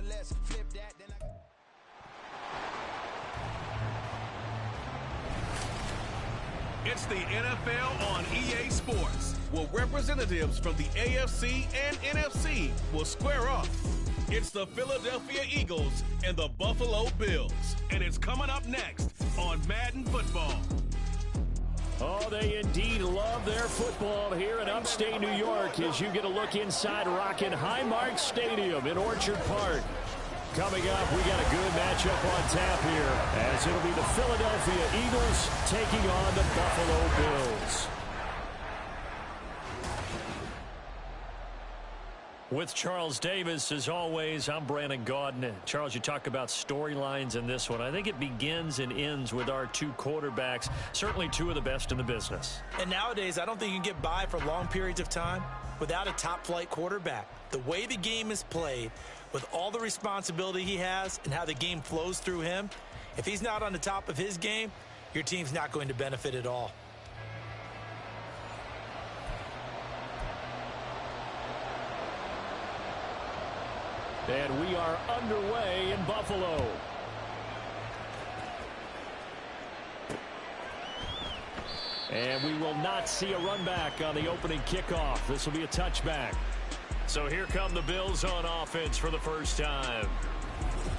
let's flip that. Then It's the NFL on EA Sports, where representatives from the AFC and NFC will square off. It's the Philadelphia Eagles and the Buffalo Bills, and it's coming up next on Madden Football. Oh, they indeed love their football here in upstate New York as you get a look inside Rockin' Highmark Stadium in Orchard Park. Coming up, we got a good matchup on tap here as it'll be the Philadelphia Eagles taking on the Buffalo Bills. With Charles Davis, as always, I'm Brandon Gaudin. Charles, you talk about storylines in this one. I think it begins and ends with our two quarterbacks, certainly two of the best in the business. And nowadays, I don't think you can get by for long periods of time without a top-flight quarterback. The way the game is played, with all the responsibility he has and how the game flows through him, if he's not on the top of his game, your team's not going to benefit at all. And we are underway in Buffalo. And we will not see a run back on the opening kickoff. This will be a touchback. So here come the Bills on offense for the first time.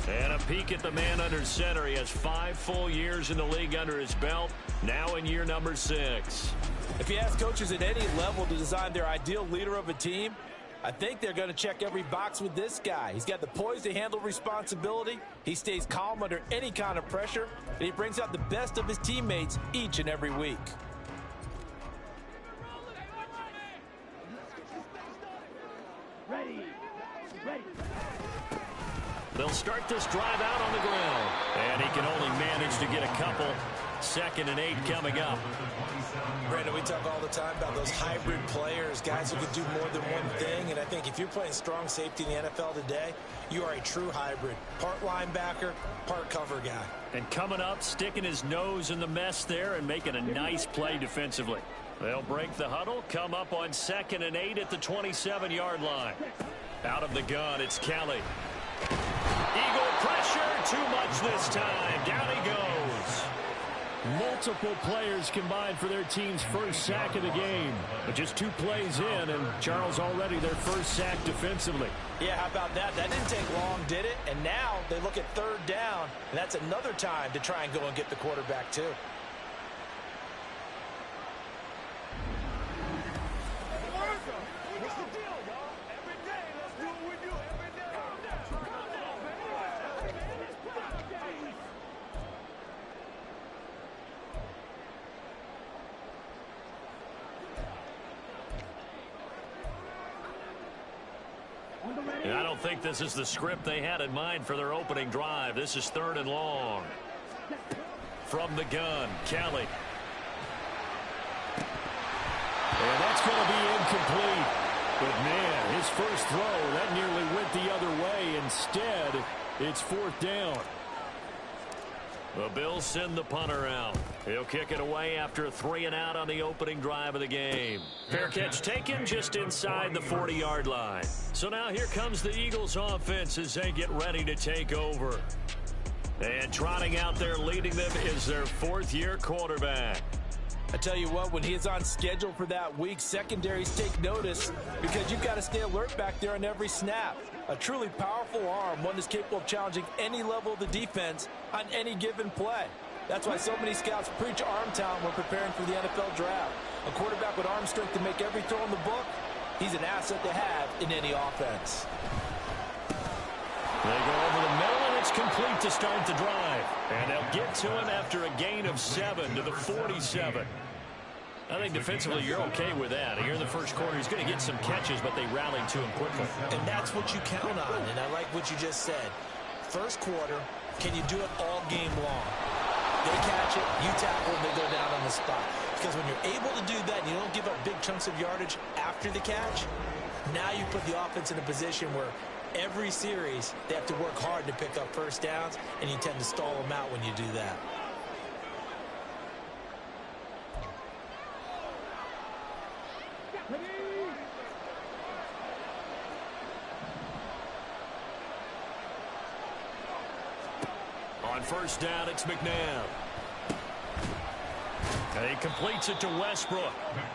And a peek at the man under center. He has 5 full years in the league under his belt, now in year number 6. If you ask coaches at any level to design their ideal leader of a team, I think they're going to check every box with this guy. He's got the poise to handle responsibility. He stays calm under any kind of pressure, and he brings out the best of his teammates each and every week. They'll start this drive out on the ground. And he can only manage to get a couple. 2nd and 8 coming up. Brandon, we talk all the time about those hybrid players, guys who can do more than one thing. And I think if you're playing strong safety in the NFL today, you are a true hybrid. Part linebacker, part cover guy. And coming up, sticking his nose in the mess there and making a nice play defensively. They'll break the huddle, come up on 2nd and 8 at the 27-yard line. Out of the gun, it's Kelly. Eagle pressure, too much this time. Down he goes. Multiple players combined for their team's first sack of the game. But just 2 plays in, and Charles already their first sack defensively. Yeah, how about that? That didn't take long, did it? And now they look at 3rd down, and that's another time to try and go and get the quarterback too. And I don't think this is the script they had in mind for their opening drive. This is 3rd and long. From the gun, Kelly. And that's going to be incomplete. But, man, his first throw, that nearly went the other way. Instead, it's 4th down. The Bills send the punter out. He'll kick it away after a 3 and out on the opening drive of the game. Fair catch taken just inside the 40-yard line. So now here comes the Eagles offense as they get ready to take over. And trotting out there leading them is their 4th-year quarterback. I tell you what, when he is on schedule for that week, secondaries take notice because you've got to stay alert back there on every snap. A truly powerful arm, one that's capable of challenging any level of the defense on any given play. That's why so many scouts preach arm talent when preparing for the NFL draft. A quarterback with arm strength to make every throw in the book, he's an asset to have in any offense. They go over the middle, and it's complete to start the drive. And they'll get to him after a gain of 7 to the 47. I think defensively you're okay with that. Here in the first quarter, he's going to get some catches, but they rallied to him quickly. And that's what you count on, and I like what you just said. First quarter, can you do it all game long? They catch it, you tackle, and they go down on the spot. Because when you're able to do that and you don't give up big chunks of yardage after the catch, now you put the offense in a position where every series they have to work hard to pick up first downs, and you tend to stall them out when you do that. On first down, it's McNabb. And he completes it to Westbrook.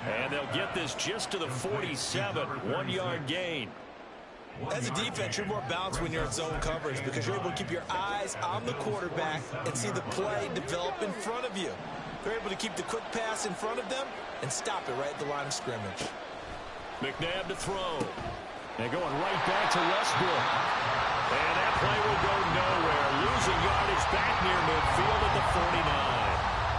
And they'll get this just to the 47, 1-yard gain. As a defense, you're more balanced when you're in zone coverage because you're able to keep your eyes on the quarterback and see the play develop in front of you. They're able to keep the quick pass in front of them and stop it right at the line of scrimmage. McNabb to throw. And going right back to Westbrook. And that play will go nowhere. Losing yardage back near midfield at the 49.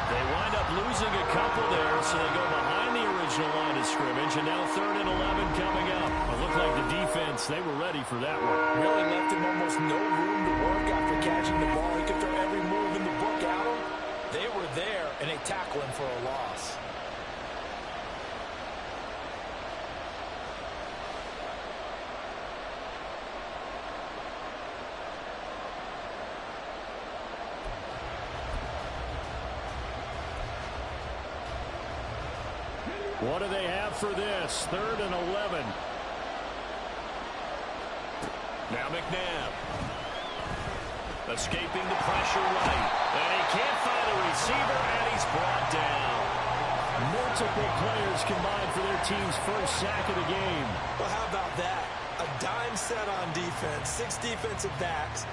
They wind up losing a couple there, so they go behind the original line of scrimmage, and now 3rd and 11 coming up. It looked like the defense, they were ready for that one. Really left him almost no room to work after catching the ball. He could throw every move in the book at him. They were there, and they tackle him for a loss. What do they have for this? 3rd and 11. Now McNabb. Escaping the pressure right. And he can't find a receiver, and he's brought down. Multiple players combined for their team's first sack of the game. Well, how about that? A dime set on defense. 6 defensive backs.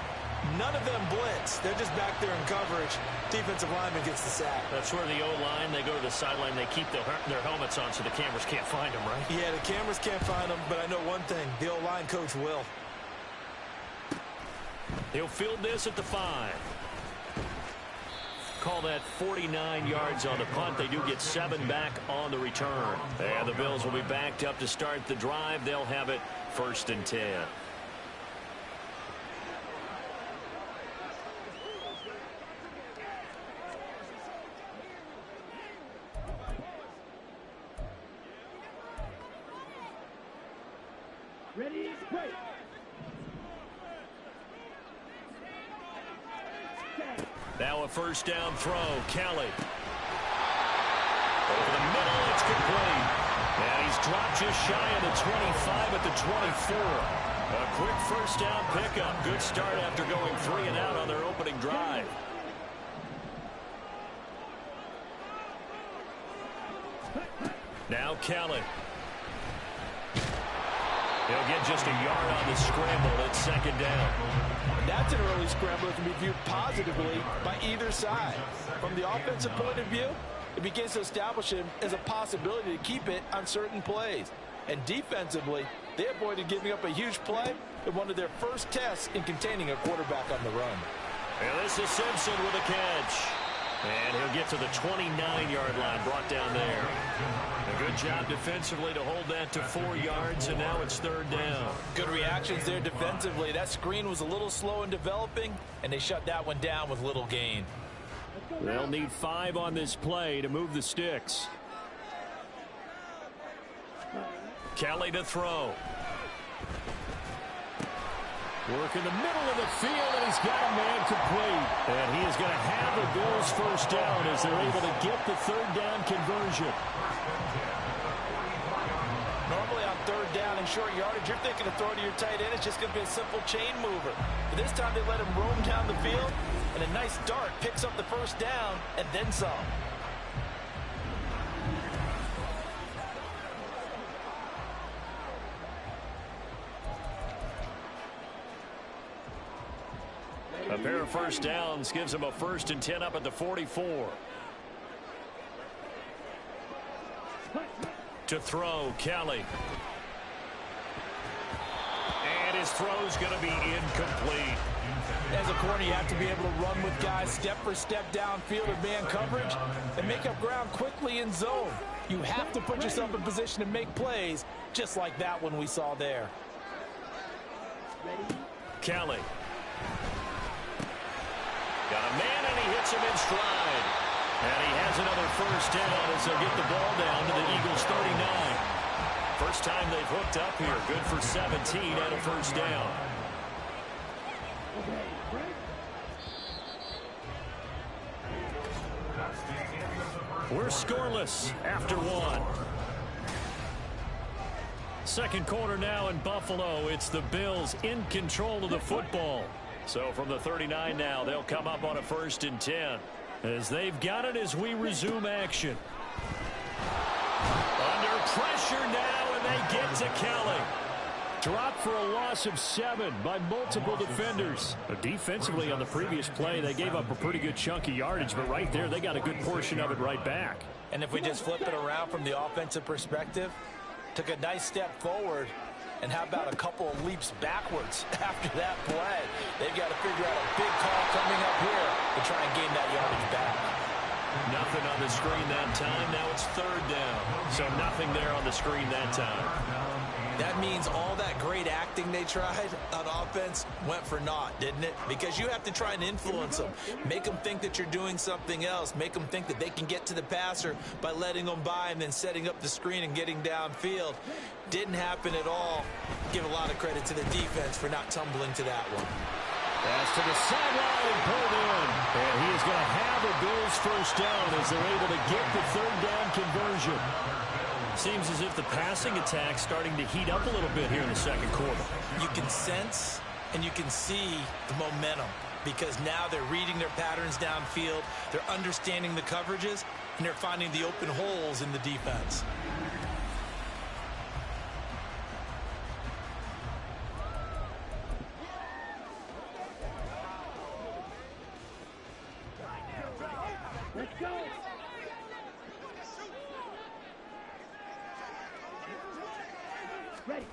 None of them blitz. They're just back there in coverage. Defensive lineman gets the sack. That's where the O-line, they go to the sideline, they keep their helmets on so the cameras can't find them, right? Yeah, the cameras can't find them, but I know one thing. The O-line coach will. He'll field this at the 5. Call that 49 yards on the punt. They do get 7 back on the return. And the Bills will be backed up to start the drive. They'll have it 1st and 10. Ready, break. Now a first down throw. Kelly. Over the middle, it's complete. And he's dropped just shy of the 25 at the 24. A quick first down pickup. Good start after going 3 and out on their opening drive. Now Kelly. He'll get just a yard on the scramble at 2nd down. That's an early scramble that can be viewed positively by either side. From the offensive point of view, it begins to establish him as a possibility to keep it on certain plays. And defensively, they avoided giving up a huge play in one of their first tests in containing a quarterback on the run. And this is Simpson with a catch. And he'll get to the 29-yard line, brought down there. A good job defensively to hold that to 4 yards, and now it's 3rd down. Good reactions there defensively. That screen was a little slow in developing, and they shut that one down with little gain. They'll need 5 on this play to move the sticks. Kelly to throw. Work in the middle of the field, and he's got a man complete. And he is going to have the Bills' first down as they're able to get the 3rd down conversion. Normally on 3rd down and short yardage, you're thinking of throwing to your tight end. It's just going to be a simple chain mover. But this time they let him roam down the field, and a nice dart picks up the first down and then some. A pair of first downs gives him a 1st and 10 up at the 44. To throw, Kelly. And his throw's going to be incomplete. As a corner, you have to be able to run with guys step for step downfield in man coverage and make up ground quickly in zone. You have to put yourself in position to make plays just like that one we saw there. Kelly. Got a man, and he hits him in stride. And he has another first down as they'll get the ball down to the Eagles' 39. First time they've hooked up here. Good for 17 and a first down. We're scoreless after 1. Second quarter now in Buffalo. It's the Bills in control of the football. So from the 39 now, they'll come up on a 1st and 10. As they've got it as we resume action. Under pressure now, and they get to Kelly. Dropped for a loss of 7 by multiple defenders. Defensively on the previous play, they gave up a pretty good chunk of yardage, but right there, they got a good portion of it right back. And if we just flip it around from the offensive perspective, took a nice step forward, and how about a couple of leaps backwards after that play? They've got to figure out a big call coming up here to try and gain that yardage back. Nothing on the screen that time. Now it's 3rd down. So nothing there on the screen that time. That means all that great acting they tried on offense went for naught, didn't it? Because you have to try and influence them. Make them think that you're doing something else. Make them think that they can get to the passer by letting them by and then setting up the screen and getting downfield. Didn't happen at all. Give a lot of credit to the defense for not tumbling to that one. Pass to the sideline, pulled in. And he is going to have a Bills 1st down as they're able to get the 3rd down conversion. Seems as if the passing attack's starting to heat up a little bit here in the 2nd quarter. You can sense and you can see the momentum because now they're reading their patterns downfield, they're understanding the coverages, and they're finding the open holes in the defense. Let's go. Ready.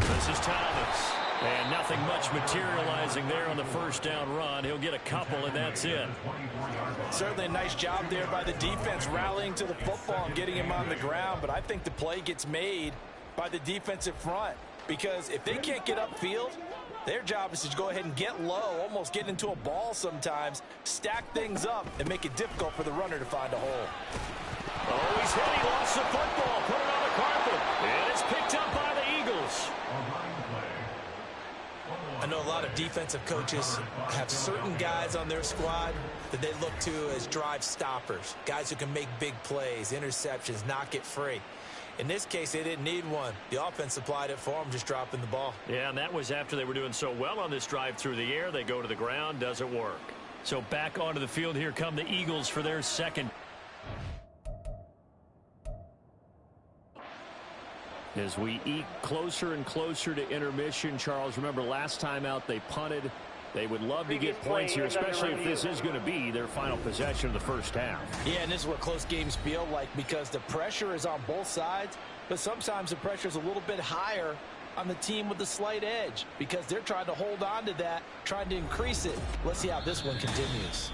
This is Thomas. And nothing much materializing there on the 1st down run. He'll get a couple, and that's it. Certainly a nice job there by the defense rallying to the football and getting him on the ground. But I think the play gets made by the defensive front because if they can't get upfield, their job is to go ahead and get low, almost get into a ball sometimes, stack things up, and make it difficult for the runner to find a hole. Oh, he's hit. He lost the football. Put it on the carpet. And it's picked up by the Eagles. I know a lot of defensive coaches have certain guys on their squad that they look to as drive stoppers, guys who can make big plays, interceptions, knock it free. In this case, they didn't need one. The offense supplied it for them, just dropping the ball. Yeah, and that was after they were doing so well on this drive through the air. They go to the ground, doesn't work. So back onto the field, here come the Eagles for their 2nd. As we eke closer and closer to intermission, Charles, remember last time out they punted. They would love to get points here, especially if this is going to be their final possession of the 1st half. Yeah, and this is what close games feel like because the pressure is on both sides, but sometimes the pressure is a little bit higher on the team with the slight edge because they're trying to hold on to that, trying to increase it. Let's see how this one continues.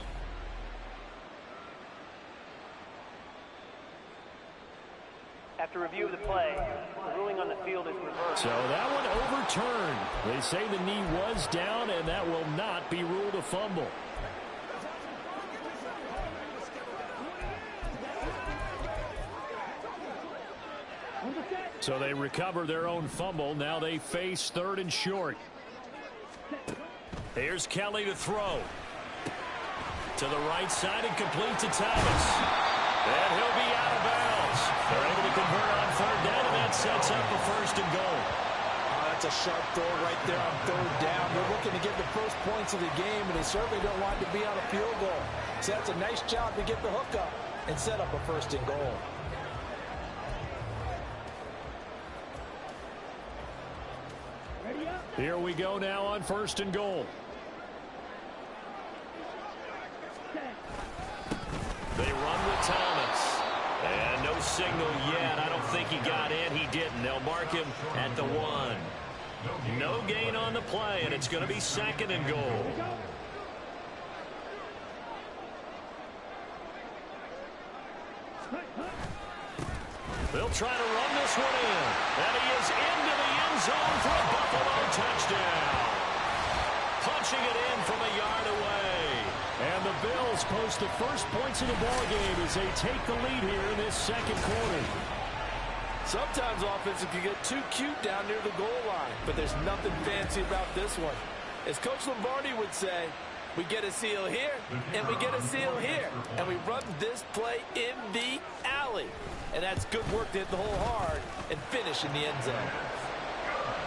After review of the play, the ruling on the field is reversed. So that one overturned. They say the knee was down, and that will not be ruled a fumble. So they recover their own fumble. Now they face 3rd and short. Here's Kelly to throw. To the right side and complete to Thomas. And he'll be out of bounds. They're able to convert on 3rd down, and that sets up a 1st and goal. That's a sharp throw right there on 3rd down. They're looking to get the first points of the game, and they certainly don't want to be on a field goal. So that's a nice job to get the hook up and set up a 1st and goal. Here we go now on 1st and goal. They run with Thomas. And no signal yet. I don't think he got in. He didn't. They'll mark him at the 1. No gain on the play, and it's going to be 2nd and goal. They'll try to run this one in. And he is into the end zone for a Buffalo touchdown. Punching it in from a yard away. And the Bills post the first points of the ballgame as they take the lead here in this 2nd quarter. Sometimes offenses can get too cute down near the goal line, but there's nothing fancy about this one. As Coach Lombardi would say, we get a seal here, and we get a seal here, and we run this play in the alley. And that's good work to hit the hole hard and finish in the end zone.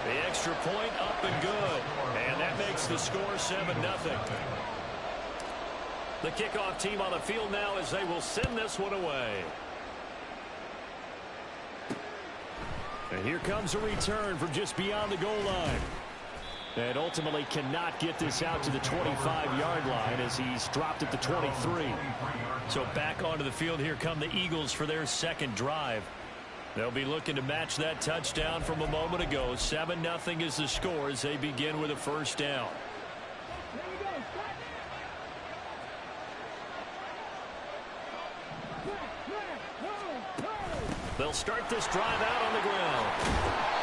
The extra point up and good. And that makes makes the score 7-0. The kickoff team on the field now as they will send this one away. And here comes a return from just beyond the goal line. And ultimately cannot get this out to the 25-yard line as he's dropped at the 23. So back onto the field, here come the Eagles for their second drive. They'll be looking to match that touchdown from a moment ago. 7-0 is the score as they begin with a first down. They'll start this drive out on the ground.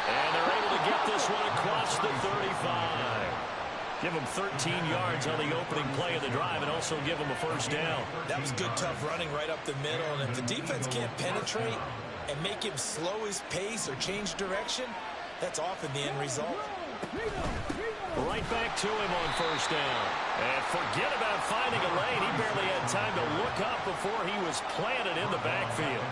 And they're able to get this one across the 35. Give them 13 yards on the opening play of the drive and also give them a first down. That was good, tough running right up the middle. And if the defense can't penetrate and make him slow his pace or change direction, that's often the end result. Right back to him on first down. And forget about finding a lane. He barely had time to look up before he was planted in the backfield.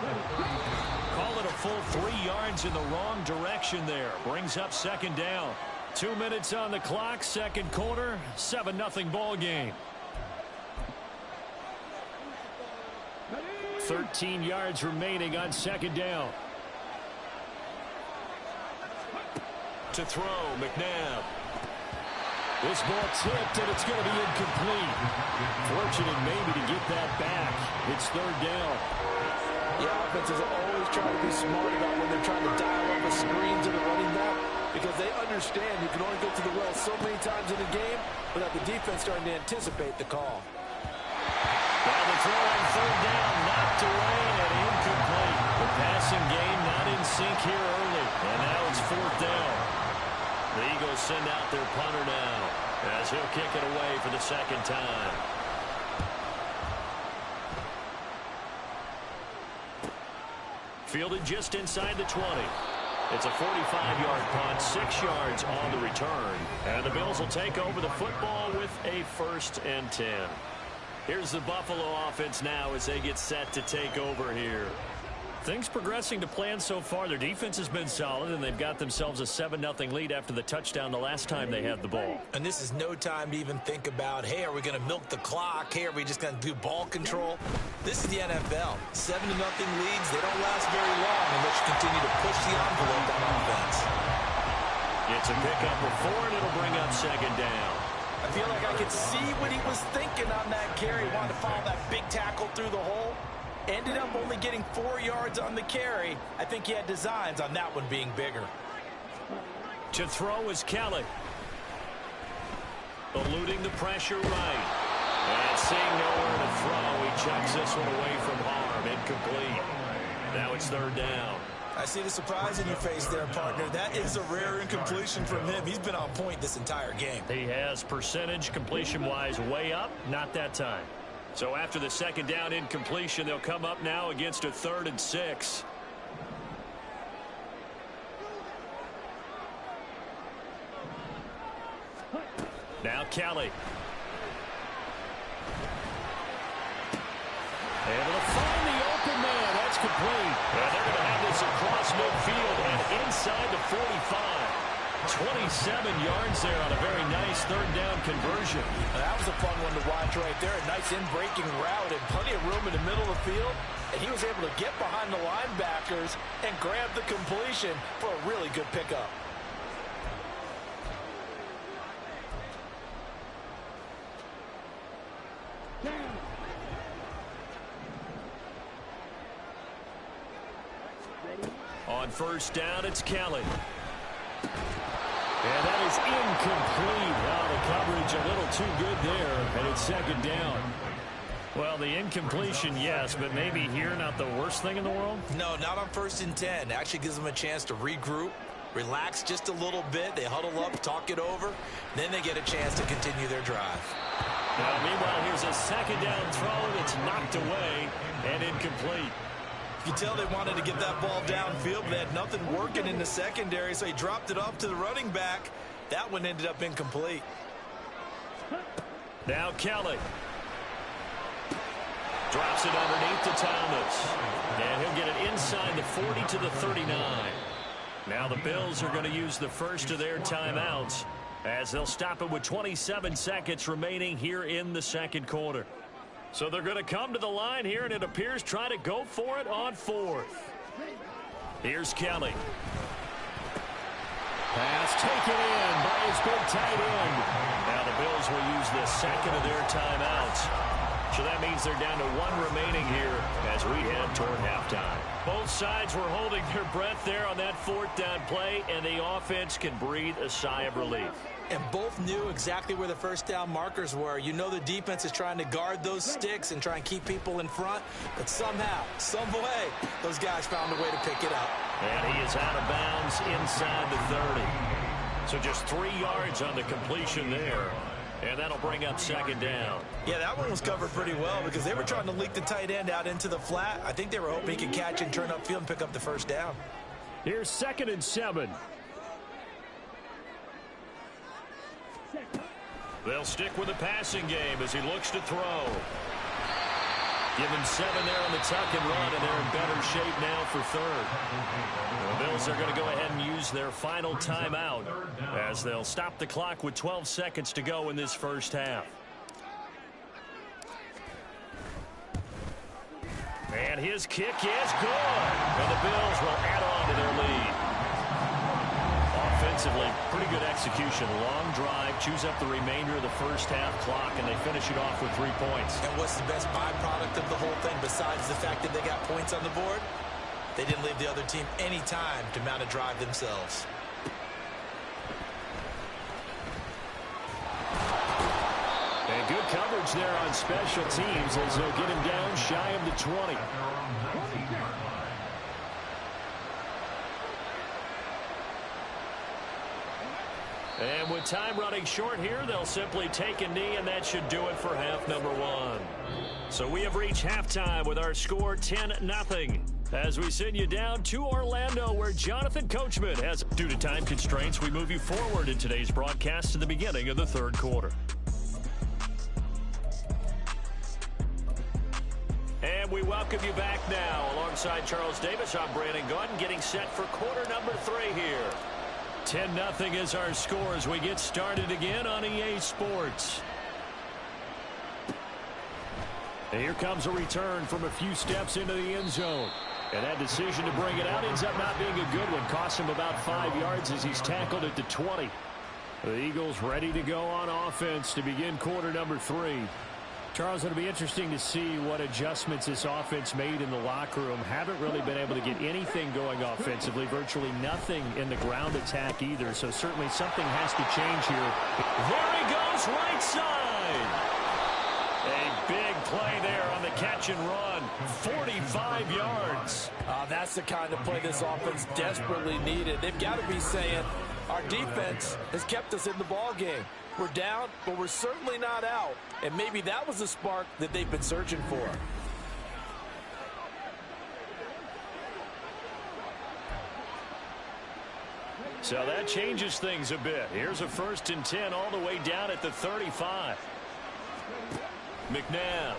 Call it a full 3 yards in the wrong direction there. Brings up second down. 2 minutes on the clock, second quarter, 7-0 ball game. 13 yards remaining on second down. To throw, McNabb. This ball tipped, and it's going to be incomplete. Fortunate maybe to get that back. It's third down. Yeah, offenses always try to be smart about when they're trying to dial up a screen to the running back because they understand you can only go to the well so many times in a game without the defense starting to anticipate the call. Now the throw on third down, knocked away and incomplete. The passing game not in sync here early, and now it's fourth down. The Eagles send out their punter now as he'll kick it away for the second time. Fielded just inside the 20. It's a 45-yard punt, 6 yards on the return. And the Bills will take over the football with a 1st and 10. Here's the Buffalo offense now as they get set to take over here. Things progressing to plan so far. Their defense has been solid, and they've got themselves a 7-0 lead after the touchdown the last time they had the ball. And this is no time to even think about, hey, are we going to milk the clock? Hey, are we just going to do ball control? This is the NFL. 7-0 leads, they don't last very long unless you continue to push the envelope on offense. It's a pickup of 4, and it'll bring up second down. I feel like I could see what he was thinking on that carry. He wanted to follow that big tackle through the hole. Ended up only getting 4 yards on the carry. I think he had designs on that one being bigger. To throw is Kelly. Eluding the pressure right. And seeing nowhere to throw, he chucks this one away from harm. Incomplete. Now it's third down. I see the surprise in your face there, partner. That is a rare incompletion from him. He's been on point this entire game. He has percentage completion-wise way up. Not that time. So after the second down incompletion, they'll come up now against a 3rd and 6. Now Kelly. Able to find the open man. That's complete. And they're going to have this across midfield and inside the 45. 27 yards there on a very nice third down conversion. That was a fun one to watch right there. A nice in-breaking route and plenty of room in the middle of the field. And he was able to get behind the linebackers and grab the completion for a really good pickup. On first down, it's Kelly. And that is incomplete. Now the coverage a little too good there, and it's second down. Well, the incompletion, yes, but maybe here not the worst thing in the world? No, not on 1st and 10. Actually gives them a chance to regroup, relax just a little bit. They huddle up, talk it over. Then they get a chance to continue their drive. Now, meanwhile, here's a second down throw that's knocked away and incomplete. You can tell they wanted to get that ball downfield, but they had nothing working in the secondary, so he dropped it off to the running back. That one ended up incomplete. Now Kelly. Drops it underneath to Thomas. And he'll get it inside the 40 to the 39. Now the Bills are going to use the first of their timeouts. as they'll stop it with 27 seconds remaining here in the second quarter. So they're going to come to the line here, and it appears try to go for it on fourth. Here's Kelly. Pass taken in by his big tight end. Now the Bills will use the second of their timeouts. So that means they're down to one remaining here as we head toward halftime. Both sides were holding their breath there on that fourth down play, and the offense can breathe a sigh of relief. And both knew exactly where the first down markers were. You know the defense is trying to guard those sticks and try and keep people in front. But somehow, some way, those guys found a way to pick it up. And he is out of bounds inside the 30. So just 3 yards on the completion there. And that'll bring up second down. Yeah, that one was covered pretty well because they were trying to leak the tight end out into the flat. I think they were hoping he could catch and turn upfield and pick up the first down. Here's 2nd and 7. They'll stick with the passing game as he looks to throw. Give him 7 there on the tuck and run, and they're in better shape now for third. The Bills are going to go ahead and use their final timeout as they'll stop the clock with 12 seconds to go in this first half. And his kick is good. And the Bills will add on to their lead. Offensively, pretty good execution. Long drive, chews up the remainder of the first half clock, and they finish it off with 3 points. And what's the best byproduct of the whole thing besides the fact that they got points on the board? They didn't leave the other team any time to mount a drive themselves. And good coverage there on special teams as they'll get him down shy of the 20. And with time running short here, they'll simply take a knee, and that should do it for half number 1. So we have reached halftime with our score 10-0. As we send you down to Orlando, where Jonathan Coachman has, due to time constraints, we move you forward in today's broadcast to the beginning of the third quarter. And we welcome you back now. Alongside Charles Davis, I'm Brandon Gunn, getting set for quarter number 3 here. 10-0 is our score as we get started again on EA Sports. And here comes a return from a few steps into the end zone. And that decision to bring it out ends up not being a good one. Costs him about 5 yards as he's tackled at the 20. The Eagles ready to go on offense to begin quarter number 3. Charles, it'll be interesting to see what adjustments this offense made in the locker room. Haven't really been able to get anything going offensively. Virtually nothing in the ground attack either. So certainly something has to change here. There he goes, right side. A big play there on the catch and run. 45 yards. That's the kind of play this offense desperately needed. They've got to be saying, our defense has kept us in the ball game. We're down, but we're certainly not out. And maybe that was the spark that they've been searching for. So that changes things a bit. Here's a 1st and 10 all the way down at the 35. McNabb.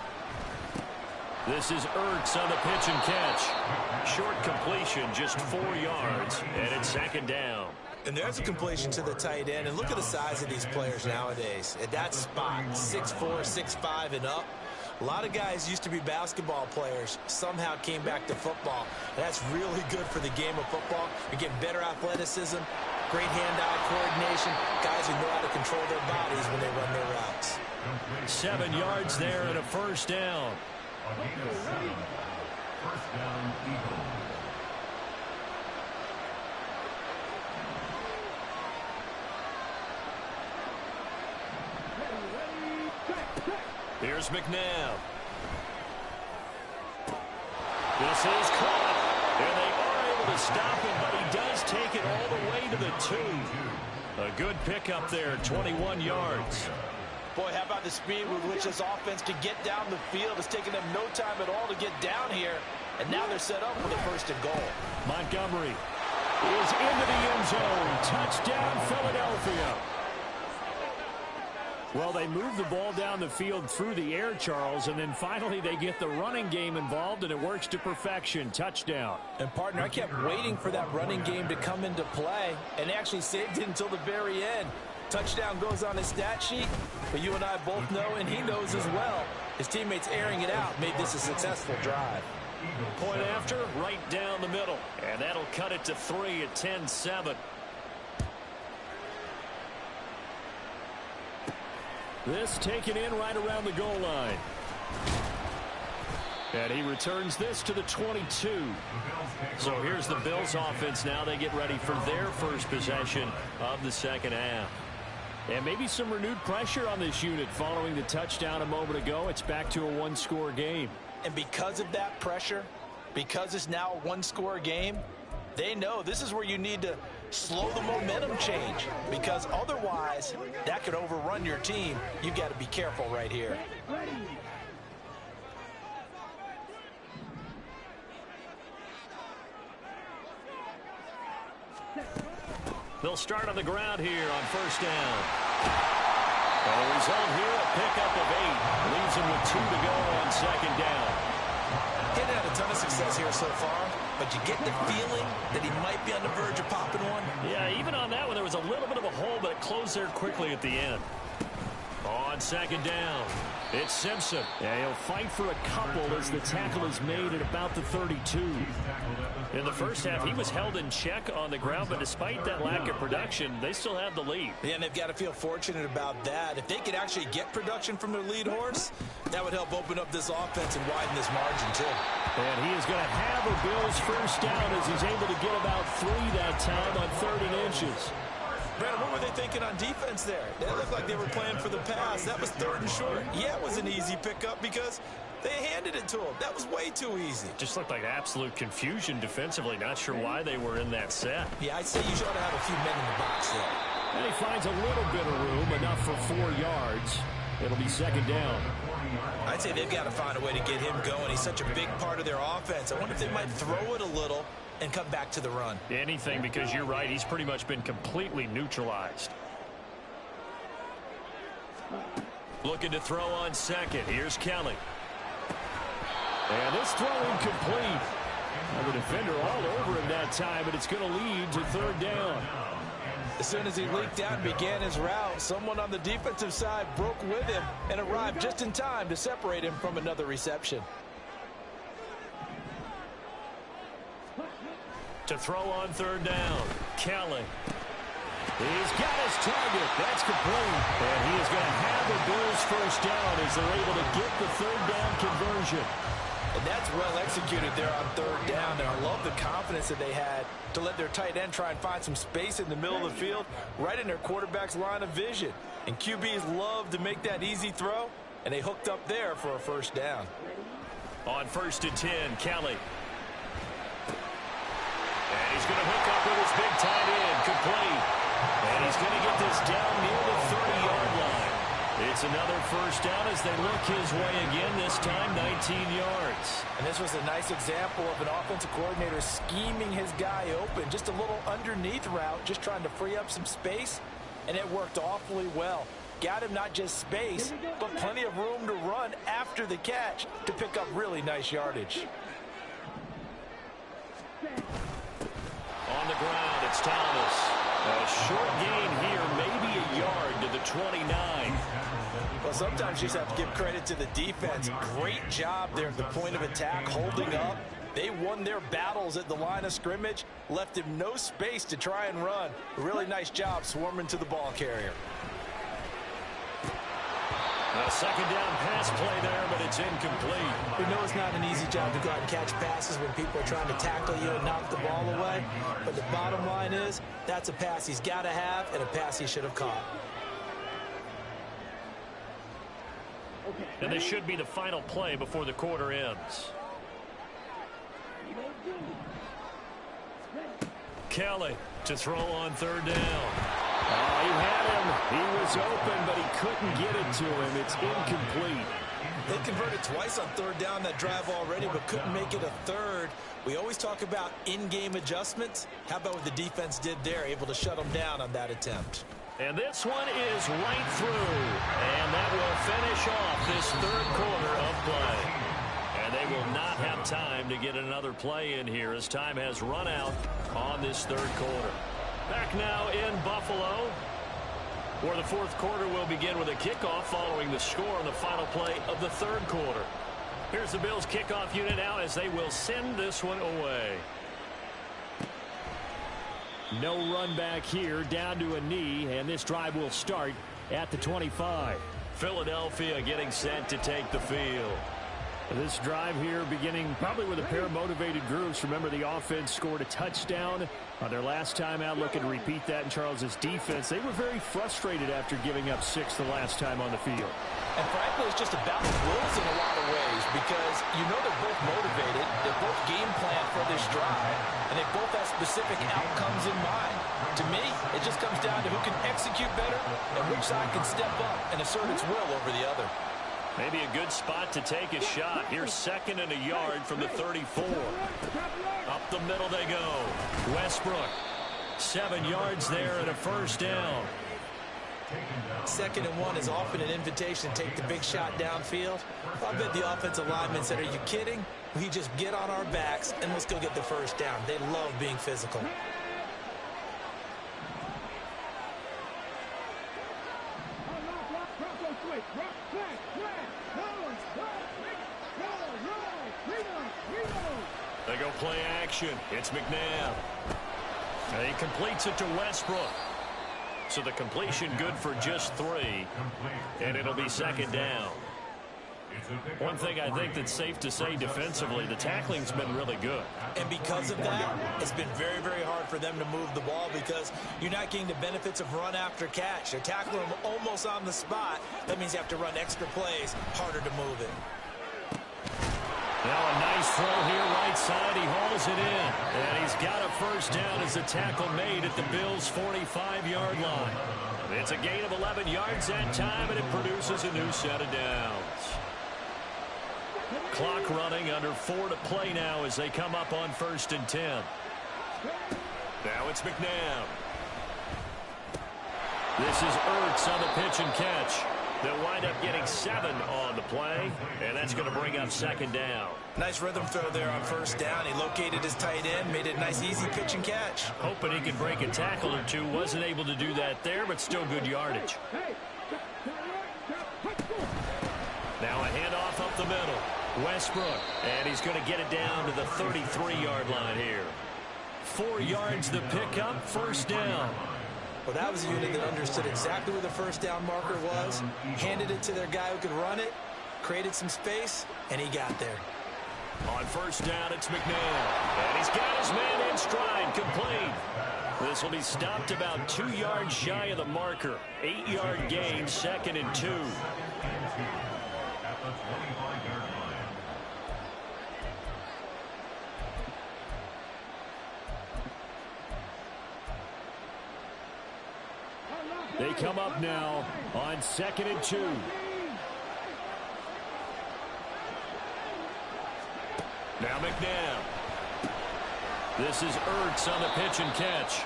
This is Ertz on the pitch and catch. Short completion, just 4 yards, and it's 2nd down. And there's a completion to the tight end. And look at the size of these players nowadays. At that spot, 6'4", 6'5", and up. A lot of guys used to be basketball players, somehow came back to football. And that's really good for the game of football. You're getting better athleticism, great hand-eye coordination, guys who know how to control their bodies when they run their routes. 7 yards there and a 1st down. First down, Eagles. Here's McNabb. This is caught. And they are able to stop him, but he does take it all the way to the 2. A good pickup there, 21 yards. Boy, how about the speed with which this offense can get down the field? It's taken them no time at all to get down here. And now they're set up for the 1st and goal. Montgomery is into the end zone. Touchdown, Philadelphia. Well, they move the ball down the field through the air, Charles, and then finally they get the running game involved, and it works to perfection. Touchdown. And, partner, I kept waiting for that running game to come into play, and actually saved it until the very end. Touchdown goes on his stat sheet, but you and I both know, and he knows as well, his teammates airing it out made this a successful drive. Point after, right down the middle. And that'll cut it to 3 at 10-7. This taken in right around the goal line. And he returns this to the 22. So here's the Bills offense now. They get ready for their first possession of the second half. And maybe some renewed pressure on this unit following the touchdown a moment ago. It's back to a one-score game. And because of that pressure, because it's now a one-score game, they know this is where you need to slow the momentum change, because otherwise that could overrun your team. You've got to be careful right here. They'll start on the ground here on first down. And the result here, a pickup of 8. Leaves him with 2 to go on second down. He hadn't had a ton of success here so far, but you get the feeling that he might be on the verge of popping one. Yeah, even on that one, there was a little bit of a hole, but it closed there quickly at the end. On second down, it's Simpson. Yeah, he'll fight for a couple as the tackle is made at about the 32. In the first half, he was held in check on the ground, but despite that lack of production, they still have the lead. Yeah, and they've got to feel fortunate about that. If they could actually get production from their lead horse, that would help open up this offense and widen this margin, too. And he is going to have a Bills first down as he's able to get about 3 that time on 3rd and inches. Brandon, what were they thinking on defense there? They looked like they were playing for the pass. That was 3rd and short. Yeah, it was an easy pickup because they handed it to him. That was way too easy. Just looked like absolute confusion defensively. Not sure why they were in that set. Yeah, I'd say you should have a few men in the box there. And he finds a little bit of room, enough for 4 yards. It'll be second down. I'd say they've got to find a way to get him going. He's such a big part of their offense. I wonder if they might throw it a little and come back to the run. Anything, because you're right, he's pretty much been completely neutralized. Looking to throw on second. Here's Kelly. And this throw incomplete. Now the defender all over him that time, but it's going to lead to 3rd down. As soon as he leaked out and began his route, someone on the defensive side broke with him and arrived just in time to separate him from another reception. To throw on 3rd down, Kelly. He's got his target. That's complete. And he is going to have the Bills first down as they're able to get the 3rd down conversion. And that's well executed there on 3rd down. And I love the confidence that they had to let their tight end try and find some space in the middle of the field, right in their quarterback's line of vision. And QBs love to make that easy throw, and they hooked up there for a first down. On 1st and 10, Kelly. And he's going to hook up with his big tight end, complete. And he's going to get this down near the 30-yard line. It's another first down as they look his way again, this time 19 yards. And this was a nice example of an offensive coordinator scheming his guy open. Just a little underneath route, just trying to free up some space, and it worked awfully well. Got him not just space, but plenty of room to run after the catch to pick up really nice yardage. On the ground, it's Thomas. A short gain here, maybe a yard to the 29. Well, sometimes you just have to give credit to the defense. Great job there at the point of attack, holding up. They won their battles at the line of scrimmage, left him no space to try and run. A really nice job swarming to the ball carrier. A second down pass play there, but it's incomplete. We know it's not an easy job to go out and catch passes when people are trying to tackle you and knock the ball away. But the bottom line is, that's a pass he's got to have and a pass he should have caught. And this should be the final play before the quarter ends. Kelly to throw on 3rd down. Oh, he had him. He was open, but he couldn't get it to him. It's incomplete. They converted twice on 3rd down that drive already, but couldn't make it a 3rd. We always talk about in-game adjustments. How about what the defense did there, able to shut them down on that attempt? And this one is right through. And that will finish off this 3rd quarter of play. And they will not have time to get another play in here as time has run out on this 3rd quarter. Back now in Buffalo. Or the fourth quarter will begin with a kickoff following the score on the final play of the third quarter. Here's the Bills kickoff unit now as they will send this one away. No run back here, down to a knee, and this drive will start at the 25. Philadelphia getting set to take the field. This drive here beginning probably with a pair of motivated groups. Remember, the offense scored a touchdown on their last time out. Looking to repeat that in Charles's defense. They were very frustrated after giving up 6 the last time on the field. And frankly, it's just a battle of wills in a lot of ways because you know they're both motivated, they're both game planned for this drive, and they both have specific outcomes in mind. To me, it just comes down to who can execute better and which side can step up and assert its will over the other. Maybe a good spot to take a shot. Here's 2nd and a yard from the 34. Up the middle they go. Westbrook, 7 yards there and a first down. 2nd and 1 is often an invitation to take the big shot downfield. I bet the offensive linemen said, are you kidding? We just get on our backs and let's go get the first down. They love being physical. They go play action. It's McNabb. He completes it to Westbrook. So the completion good for just 3. And it'll be 2nd down. One thing I think that's safe to say defensively, the tackling's been really good. And because of that, it's been very, very hard for them to move the ball because you're not getting the benefits of run after catch. They're tackling them almost on the spot. That means you have to run extra plays, harder to move it. Now a nice throw here right side. He hauls it in. And he's got a first down as the tackle made at the Bills' 45-yard line. It's a gain of 11 yards that time, and it produces a new set of downs. Clock running, under 4 to play now as they come up on 1st and 10. Now it's McNabb. This is Ertz on the pitch and catch. They'll wind up getting 7 on the play, and that's going to bring up 2nd down. Nice rhythm throw there on 1st down. He located his tight end, made it a nice, easy pitch and catch. Hoping he could break a tackle or two. Wasn't able to do that there, but still good yardage. Now a handoff up the middle. Westbrook, and he's going to get it down to the 33-yard line here. 4 yards the pickup, 1st down. Well, that was a unit that understood exactly where the first down marker was, handed it to their guy who could run it, created some space, and he got there. On 1st down, it's McNabb. And he's got his man in stride, complete. This will be stopped about 2 yards shy of the marker. 8-yard gain, 2nd and 2. They come up now on 2nd and 2. Now McNabb. This is Ertz on the pitch and catch.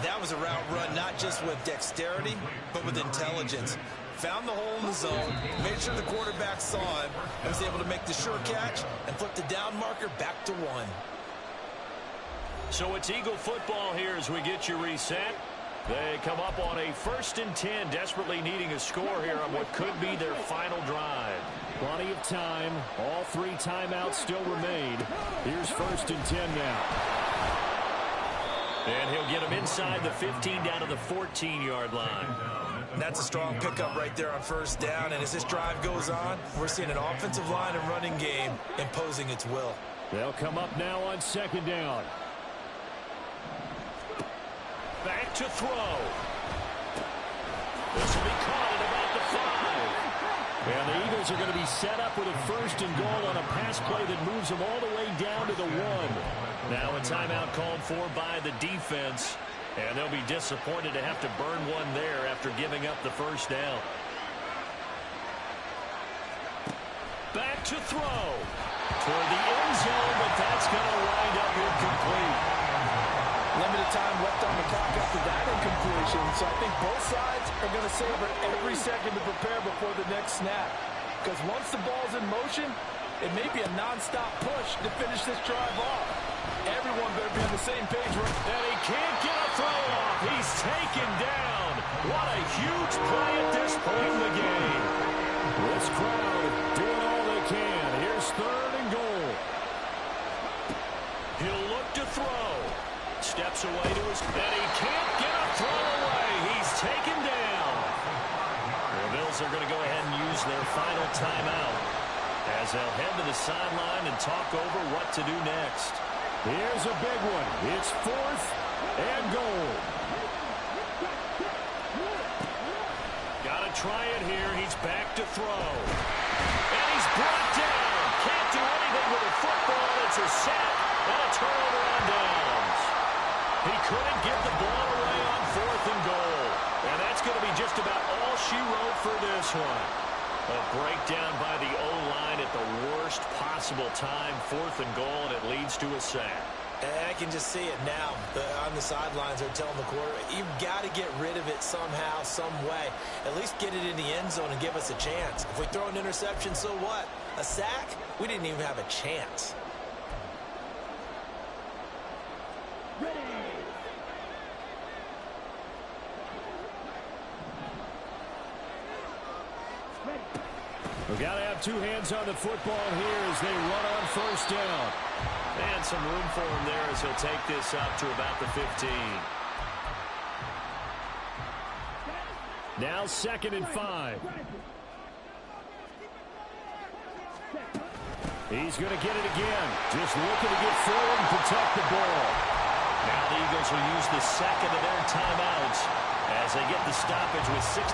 That was a route run not just with dexterity, but with intelligence. Found the hole in the zone, made sure the quarterback saw him, and was able to make the sure catch and flip the down marker back to 1. So it's Eagle football here as we get you reset. They come up on a 1st and 10, desperately needing a score here on what could be their final drive. Plenty of time. All 3 timeouts still remain. Here's 1st and 10 now. And he'll get him inside the 15 down to the 14-yard line. And that's a strong pickup right there on 1st down. And as this drive goes on, we're seeing an offensive line and running game imposing its will. They'll come up now on 2nd down. Back to throw. This will be caught at about the 5. And the Eagles are going to be set up with a 1st and goal on a pass play that moves them all the way down to the 1. Now a timeout called for by the defense. And they'll be disappointed to have to burn one there after giving up the 1st down. Back to throw. Toward the end zone, but that's going to wind up incomplete. Limited time left on the clock after that incompletion, so I think both sides are going to savor every second to prepare before the next snap. Because once the ball's in motion, It may be a non-stop push to finish this drive off. Everyone better be on the same page. And he can't get a throw off. He's taken down. What a huge play at this point in the game. This crowd doing all they can. Here's 3rd and goal. He'll look to throw. Steps away to his... And he can't get a throw away. He's taken down. The Bills are going to go ahead and use their final timeout as they'll head to the sideline and talk over what to do next. Here's a big one. It's 4th and goal. Got to try it here. He's back to throw. And he's brought down. Can't do anything with a football. It's a sack and a turnover on downs. He couldn't get the ball away on 4th and goal. And that's going to be just about all she wrote for this one. A breakdown by the O-line at the worst possible time. 4th and goal, and it leads to a sack. And I can just see it now. On the sidelines, they're telling the quarterback, you've got to get rid of it somehow, some way. At least get it in the end zone and give us a chance. If we throw an interception, so what? A sack? We didn't even have a chance. We've got to have 2 hands on the football here as they run on 1st down. And some room for him there as he'll take this up to about the 15. Now 2nd and 5. He's going to get it again. Just looking to get forward and protect the ball. Now the Eagles will use the 2nd of their timeouts as they get the stoppage with 65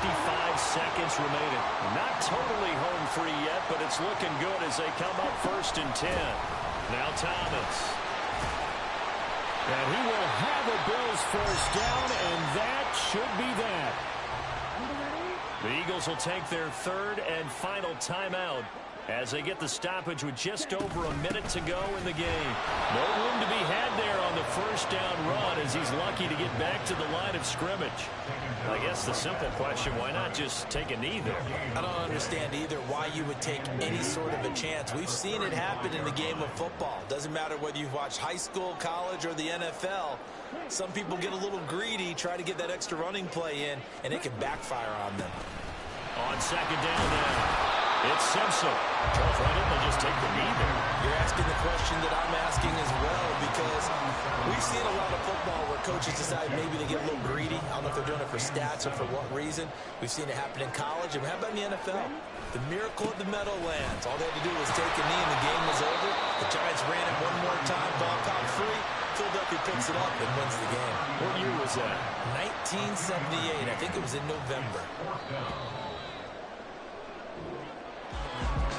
seconds remaining. Not totally home free yet, but it's looking good as they come up 1st and 10. Now Thomas. And he will have a Bills 1st down, and that should be that. The Eagles will take their 3rd and final timeout as they get the stoppage with just over a minute to go in the game. No room to be had there on the 1st down run as he's lucky to get back to the line of scrimmage. I guess the simple question, why not just take a knee there? I don't understand either why you would take any sort of a chance. We've seen it happen in the game of football. Doesn't matter whether you've watched high school, college, or the NFL. Some people get a little greedy, try to get that extra running play in, and it can backfire on them. On 2nd down now. It's Simpson. Charles, why didn't they just take the knee there? You're asking the question that I'm asking as well, because we've seen a lot of football where coaches decide maybe they get a little greedy. I don't know if they're doing it for stats or for what reason. We've seen it happen in college. And how about in the NFL? The miracle of the Meadowlands. All they had to do was take a knee and the game was over. The Giants ran it one more time, ball caught free. Philadelphia picks it up and wins the game. What year was that? 1978. I think it was in November.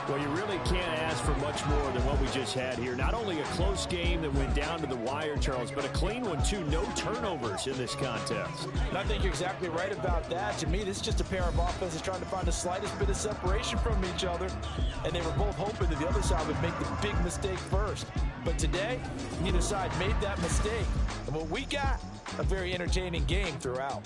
Well, you really can't ask for much more than what we just had here. Not only a close game that went down to the wire, Charles, but a clean one, too. No turnovers in this contest. And I think you're exactly right about that. To me, this is just a pair of offenses trying to find the slightest bit of separation from each other. And they were both hoping that the other side would make the big mistake first. But today, neither side made that mistake. And what we got, a very entertaining game throughout.